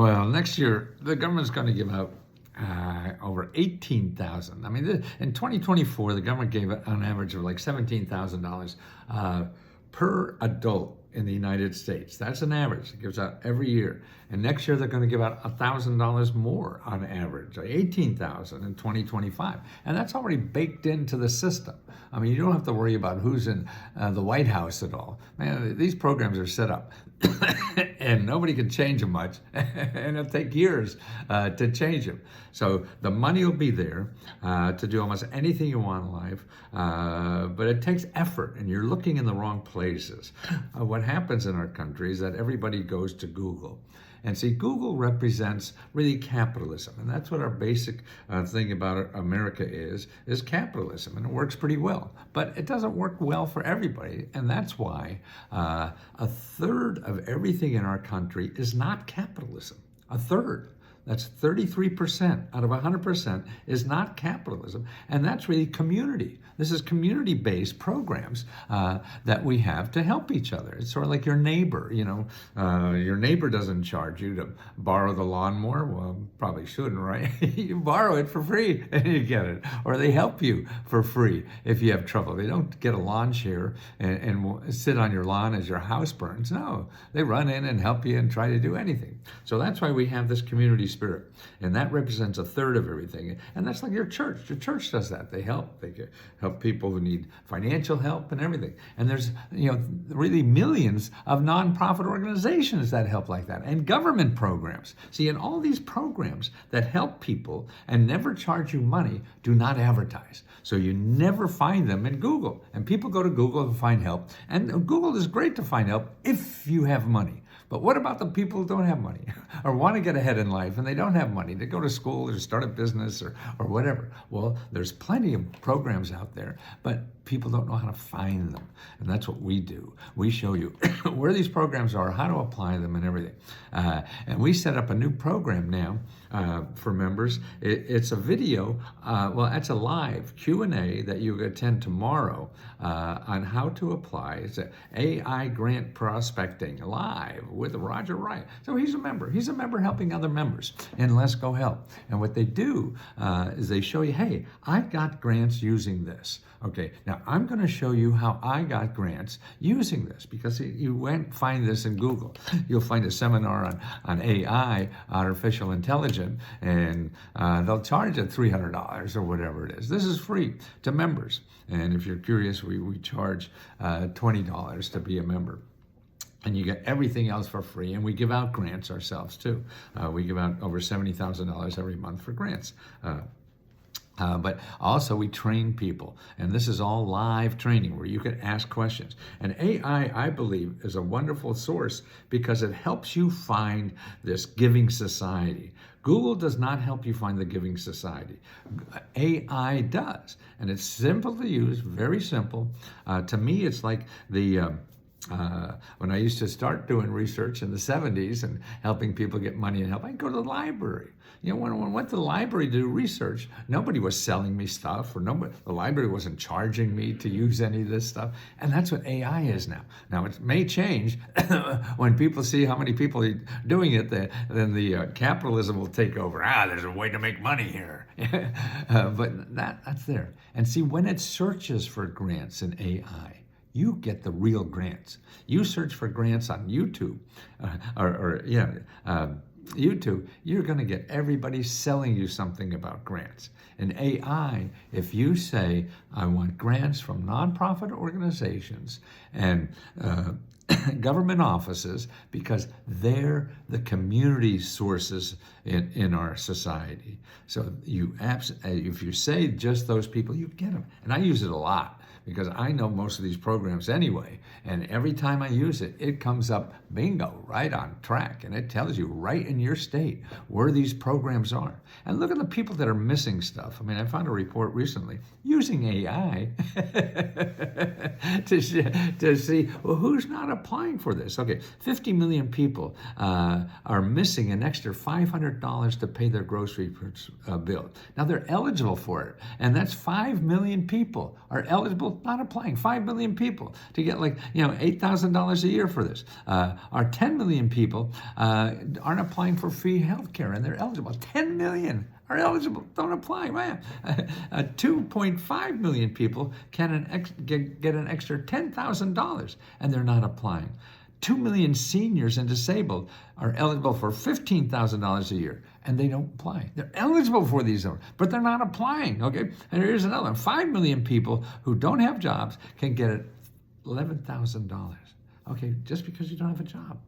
Well, next year, the government's going to give out over 18,000. I mean, in 2024, the government gave an average of like $17,000 per adult in the United States. That's an average. It gives out every year. And next year, they're going to give out $1,000 more on average, like 18,000 in 2025. And that's already baked into the system. I mean, you don't have to worry about who's in the White House at all. Man, these programs are set up and nobody can change them much. And it'll take years to change them. So the money will be there to do almost anything you want in life. But it takes effort, and you're looking in the wrong places. What happens in our country is that everybody goes to Google. And see, Google represents really capitalism. And that's what our basic thing about America is capitalism. And it works pretty well. But it doesn't work well for everybody. And that's why a third of everything in our country is not capitalism. A third. That's 33% out of 100% is not capitalism. And that's really community. This is community-based programs that we have to help each other. It's sort of like your neighbor, your neighbor doesn't charge you to borrow the lawnmower. Well, probably shouldn't, right? You borrow it for free and you get it. Or they help you for free if you have trouble. They don't get a lawn chair and sit on your lawn as your house burns. No, they run in and help you and try to do anything. So that's why we have this community spirit. And that represents a third of everything. And that's like your church. Your church does that. They help. They help people who need financial help and everything. And there's, really millions of nonprofit organizations that help like that, and government programs. See, and all these programs that help people and never charge you money do not advertise. So you never find them in Google. And people go to Google to find help. And Google is great to find help if you have money. But what about the people who don't have money or want to get ahead in life and they don't have money to go to school or start a business or whatever? Well, there's plenty of programs out there, but people don't know how to find them. And that's what we do. We show you where these programs are, how to apply them and everything. And we set up a new program now for members. It's a video, it's a live Q&A that you attend tomorrow on how to apply. It's an AI grant prospecting live with Roger Wright. So he's a member. He's a member helping other members in Let's Go Help. And what they do is they show you, hey, I got grants using this. Okay, now I'm going to show you how I got grants using this, because you won't find this in Google. You'll find a seminar on AI, artificial intelligence, and they'll charge you $300 or whatever it is. This is free to members. And if you're curious, we charge $20 to be a member. And you get everything else for free. And we give out grants ourselves, too. We give out over $70,000 every month for grants. But also we train people, and this is all live training where you can ask questions. And AI, I believe, is a wonderful source because it helps you find this giving society. Google does not help you find the giving society. AI does, and it's simple to use, very simple. To me, it's like when I used to start doing research in the 70s and helping people get money and help, I'd go to the library. When I went to the library to do research, nobody was selling me stuff, or the library wasn't charging me to use any of this stuff. And that's what AI is now. Now, it may change when people see how many people are doing it, then the capitalism will take over. There's a way to make money here. But that's there. And see, when it searches for grants in AI, you get the real grants. You search for grants on YouTube, YouTube, you're going to get everybody selling you something about grants. In AI, if you say, I want grants from nonprofit organizations and government offices, because they're the community sources in our society. So if you say just those people, you get them. And I use it a lot, because I know most of these programs anyway. And every time I use it, it comes up bingo, right on track. And it tells you right in your state where these programs are. And look at the people that are missing stuff. I mean, I found a report recently using AI to see, well, who's not applying for this? Okay, 50 million people are missing an extra $500 to pay their grocery bill. Now, they're eligible for it. And that's 5 million people are eligible, not applying. 5 million people to get $8,000 a year for this. are 10 million people aren't applying for free health care, and they're eligible. 10 million are eligible, don't apply. Man, 2.5 million people can get an extra $10,000, and they're not applying. 2 million seniors and disabled are eligible for $15,000 a year, and they don't apply. They're eligible for these, but they're not applying, okay? And here's another one. 5 million people who don't have jobs can get $11,000. Okay, just because you don't have a job,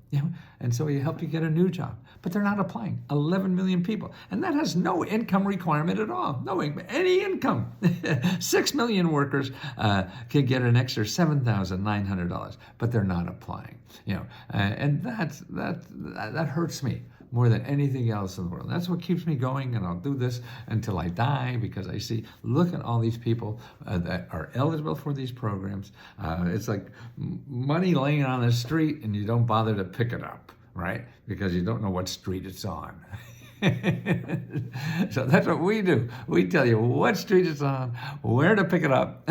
and so we help you get a new job, but they're not applying. 11 million people, and that has no income requirement at all, any income. 6 million workers can get an extra $7,900, but they're not applying. And that hurts me more than anything else in the world. That's what keeps me going, and I'll do this until I die, because I see, look at all these people that are eligible for these programs. It's like money laying on the street, and you don't bother to pick it up, right? Because you don't know what street it's on. So that's what we do. We tell you what street it's on, where to pick it up,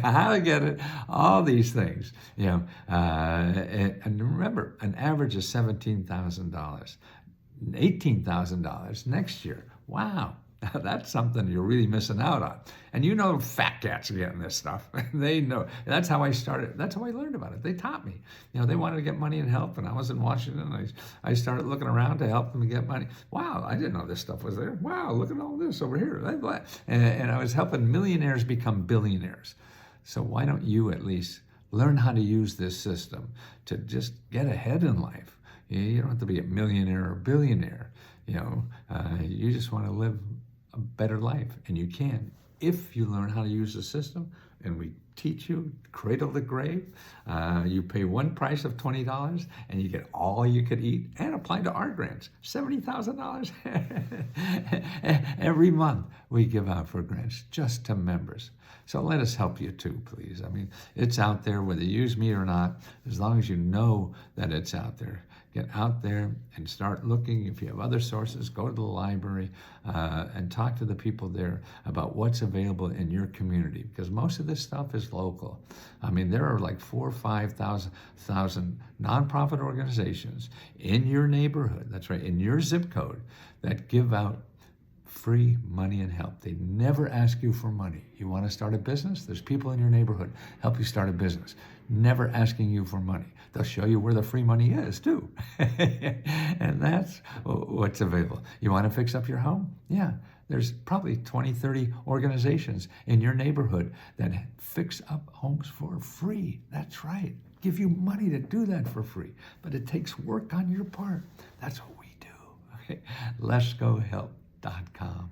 how to get it, all these things. And remember, an average is $17,000. $18,000 next year. Wow, that's something you're really missing out on. And fat cats are getting this stuff. They know. That's how I started. That's how I learned about it. They taught me. They wanted to get money and help, and I was in Washington. I started looking around to help them get money. Wow, I didn't know this stuff was there. Wow, look at all this over here. And I was helping millionaires become billionaires. So why don't you at least learn how to use this system to just get ahead in life? You don't have to be a millionaire or billionaire. You just want to live a better life, and you can if you learn how to use the system. And we teach you cradle to grave. You pay one price of $20, and you get all you could eat, and apply to our grants. $70,000 every month we give out for grants just to members. So let us help you too, please. I mean, it's out there, whether you use me or not, as long as you know that it's out there. Get out there and start looking. If you have other sources, go to the library and talk to the people there about what's available in your community, because most of this stuff is local. I mean, there are like 4,000 or 5,000 nonprofit organizations in your neighborhood, that's right, in your zip code, that give out free money and help. They never ask you for money. You want to start a business? There's people in your neighborhood help you start a business, never asking you for money. They'll show you where the free money is too. And that's what's available. You want to fix up your home? Yeah, there's probably 20, 30 organizations in your neighborhood that fix up homes for free. That's right. Give you money to do that for free. But it takes work on your part. That's what we do. Okay? LetsGoHelp.com.